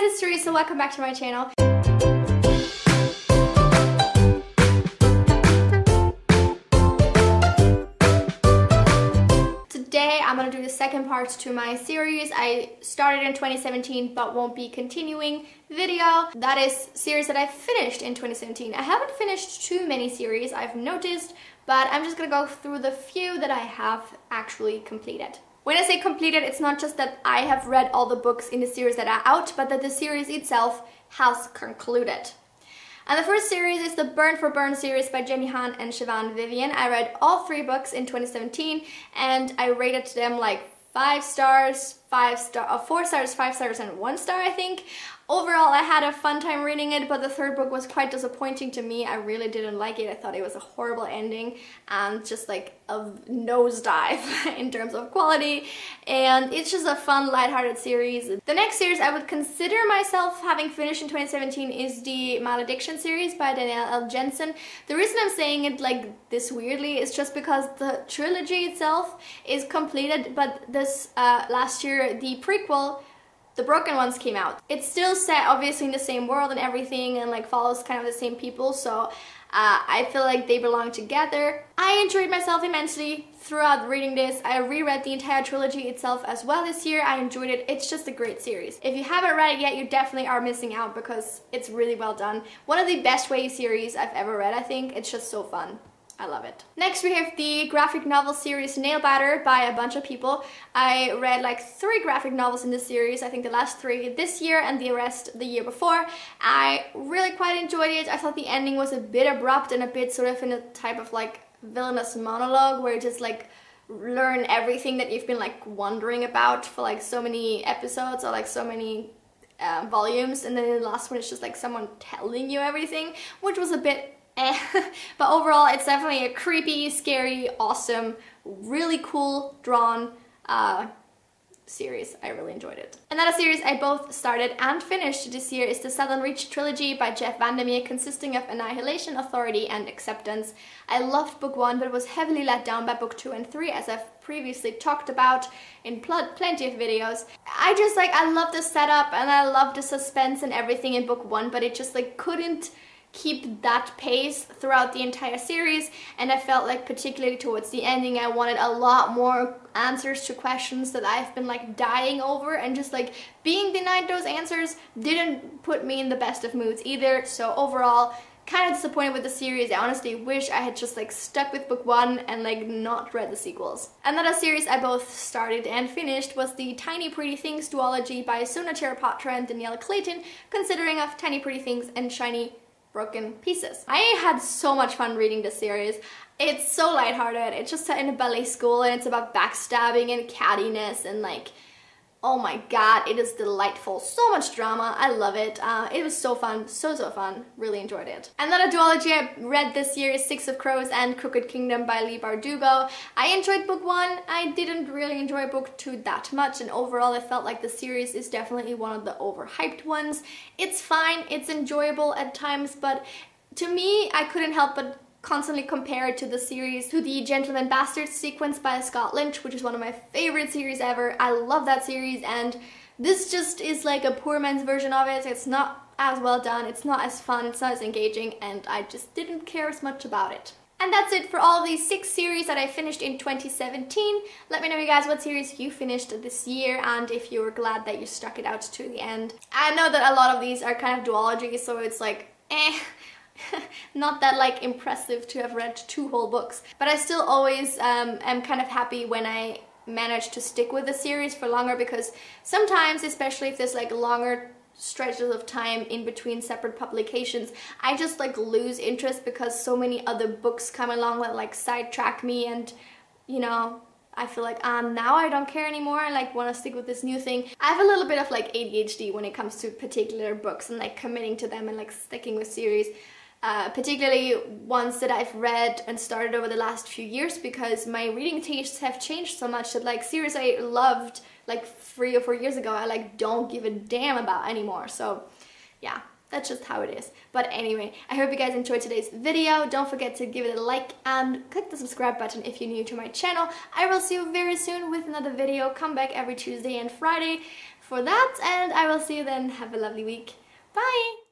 it's Teresa, welcome back to my channel. Today I'm gonna do the second part to my series I started in 2017 but won't be continuing video. That is series that I finished in 2017. I haven't finished too many series, I've noticed, but I'm just gonna go through the few that I have actually completed. When I say completed, it's not just that I have read all the books in the series that are out, but that the series itself has concluded. And the first series is the Burn for Burn series by Jenny Han and Siobhan Vivian. I read all 3 books in 2017 and I rated them like 4 stars, 5 stars, and 1 star, I think. Overall, I had a fun time reading it, but the 3rd book was quite disappointing to me. I really didn't like it. I thought it was a horrible ending and just like a nosedive in terms of quality. And it's just a fun, lighthearted series. The next series I would consider myself having finished in 2017 is the Malediction series by Danielle L. Jensen. The reason I'm saying it like this weirdly is just because the trilogy itself is completed, but this last year, the prequel, The Broken Ones, came out. It's still set obviously in the same world and everything and like follows kind of the same people, so I feel like they belong together. I enjoyed myself immensely throughout reading this. I reread the entire trilogy itself as well this year. I enjoyed it. It's just a great series. If you haven't read it yet, you definitely are missing out because it's really well done. One of the best way series I've ever read, I think. It's just so fun. I love it. Next we have the graphic novel series Nailbiter by a bunch of people. I read like 3 graphic novels in this series, I think the last 3 this year and the rest the year before. I really quite enjoyed it. I thought the ending was a bit abrupt and a bit sort of in a type of like villainous monologue where you just like learn everything that you've been like wondering about for like so many episodes or like so many volumes, and then the last one is just like someone telling you everything, which was a bit but overall it's definitely a creepy, scary, awesome, really cool drawn series. I really enjoyed it. Another series I both started and finished this year is the Southern Reach trilogy by Jeff Vandermeer, consisting of Annihilation, Authority, and Acceptance. I loved book 1 but was heavily let down by book 2 and 3, as I've previously talked about in plenty of videos. I love the setup and I love the suspense and everything in book 1, but it just like couldn't keep that pace throughout the entire series, and I felt like particularly towards the ending I wanted a lot more answers to questions that I've been like dying over, and just like being denied those answers didn't put me in the best of moods either. So overall, kind of disappointed with the series. I honestly wish I had just like stuck with book 1 and like not read the sequels. Another series I both started and finished was the Tiny Pretty Things duology by Sona Charapatra and Danielle Clayton, considering of Tiny Pretty Things and Shiny Broken Pieces. I had so much fun reading this series. It's so lighthearted. It's just set in a ballet school and it's about backstabbing and cattiness and like, oh my god, it is delightful. So much drama. I love it. It was so fun. So fun. Really enjoyed it. Another duology I read this year is Six of Crows and Crooked Kingdom by Leigh Bardugo. I enjoyed book 1. I didn't really enjoy book 2 that much, and overall I felt like the series is definitely one of the overhyped ones. It's fine. It's enjoyable at times, but to me, I couldn't help but constantly compare it to the Gentleman Bastards sequence by Scott Lynch, which is one of my favorite series ever. I love that series, and this just is like a poor man's version of it. It's not as well done, it's not as fun, it's not as engaging, and I just didn't care as much about it. And that's it for all of these 6 series that I finished in 2017. Let me know, you guys, what series you finished this year and if you were glad that you stuck it out to the end. I know that a lot of these are kind of duologies, so it's like, not that like impressive to have read 2 whole books, but I still always am kind of happy when I manage to stick with the series for longer, because sometimes, especially if there's like longer stretches of time in between separate publications, I just like lose interest because so many other books come along that like sidetrack me, and you know, I feel like now I don't care anymore. I like want to stick with this new thing. I have a little bit of like ADHD when it comes to particular books and like committing to them and like sticking with series. Particularly ones that I've read and started over the last few years, because my reading tastes have changed so much that like series I loved like 3 or 4 years ago, I like don't give a damn about anymore. So yeah, that's just how it is. But anyway, I hope you guys enjoyed today's video. Don't forget to give it a like and click the subscribe button if you're new to my channel. I will see you very soon with another video. Come back every Tuesday and Friday for that, and I will see you then. Have a lovely week. Bye!